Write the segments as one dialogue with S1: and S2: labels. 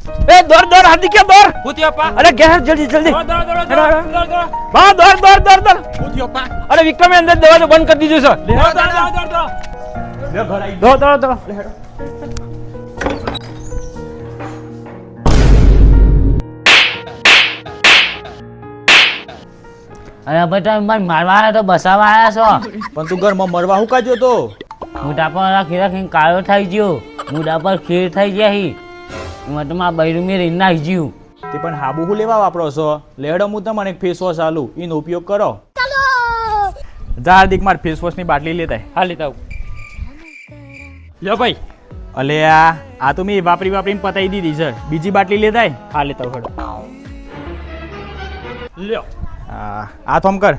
S1: ए दौड़ दौड़ हाथी क्या दौड़
S2: પૂછ્યો પા
S1: अरे गैस जल्दी जल्दी
S2: દોડ
S1: हाँ दौड़ दौड़ दौड़ दौड़
S2: પૂછ્યો પા
S1: अरे विक्रम अंदर दरवाजा बंद कर दीजिए सर दौड़ दौड़ दौड़
S3: અરે બેટા મને મારવા આવ્યા તો બસાવા આવ્યા છો
S4: પણ તું ઘરમાં મરવા હું કાજ્યો તો
S3: મોઢા પર રાખી કાળો થઈ ગયો મોઢા પર ખીર થઈ ગયા એમાં તો મારા બૈરું મેં રીને નાખી ગયું
S4: તે પણ હાબુ હું લેવા વાપરો છો લેડો હું તમને એક ફેસ વોશ આલું એનો ઉપયોગ કરો જા હાર્દિક માર ફેસ વોશ ની બાટલી લેતા
S1: हाँ लेता हूँ लो भाई
S4: અલે આ તો મેં વાપરીને પતાઈ દીધી છે બીજી બાટલી લેતા
S1: हाँ लेता हूँ लो
S4: આ થોમ કર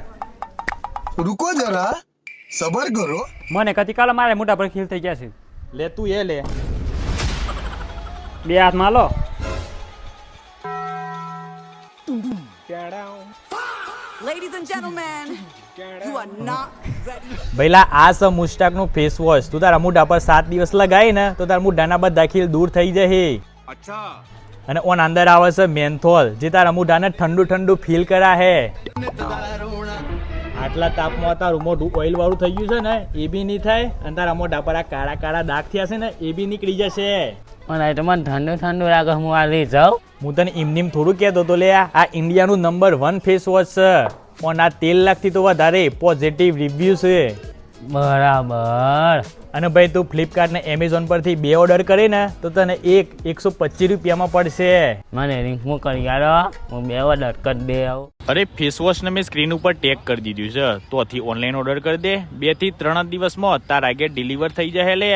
S5: रुको जरा सबर करो
S1: મને કતી કાલે મારે મોટા પર ખીલ થઈ ગયા છે
S4: લે તું એ લે
S1: બે હાથમાં લો
S6: Ladies and gentlemen, you are not ready.
S4: ભઈલા આ સ મુસ્ટાક નું ફેસ વોશ તું તારા મોઢા પર 7 દિવસ લગાય ને તો તારા મોઢાના બધા ખીલ દૂર થઈ જશે
S5: अच्छा
S4: અને ઓન અંદર આવે છે મેન્થોલ જે તારા મોઢાને ઠંડુ ઠંડુ ફીલ કરા હે આટલા તાપમાં તારું મોઢું ઓઇલ વાળું થઈ ગયું છે ને એ બી નહીં થાય અને તારા મોઢા પર આ કાળા કાળા દાગ થયા છે ને એ બી નીકળી જશે
S3: પણ તો મને ઠંડુ ઠંડુ લાગે હું આ લઈ જાઉં
S4: હું તને એમનીમ થોડું કહેતો તો લે આ ઇન્ડિયાનું નંબર 1 ફેસ વોશ છે પણ આ 13 લાખથી તો વધારે પોઝિટિવ રિવ્યુ છે
S3: બરાબર
S4: અને ભાઈ તું ફ્લિપકાર્ટ ને એમેઝોન પરથી 2 ઓર્ડર કરે ને તો તને 125 રૂપિયામાં પડશે
S3: મને લિંક મોકલી યાર હું 2 ઓર્ડર કરી દે આવું
S4: અરે ફેસ વોશ ને મેં સ્ક્રીન ઉપર ટેગ કરી દીધું છે તોથી ઓનલાઈન ઓર્ડર કરી દે 2 થી 3 દિવસમાં તારા ઘેર ડિલિવર થઈ જશે લે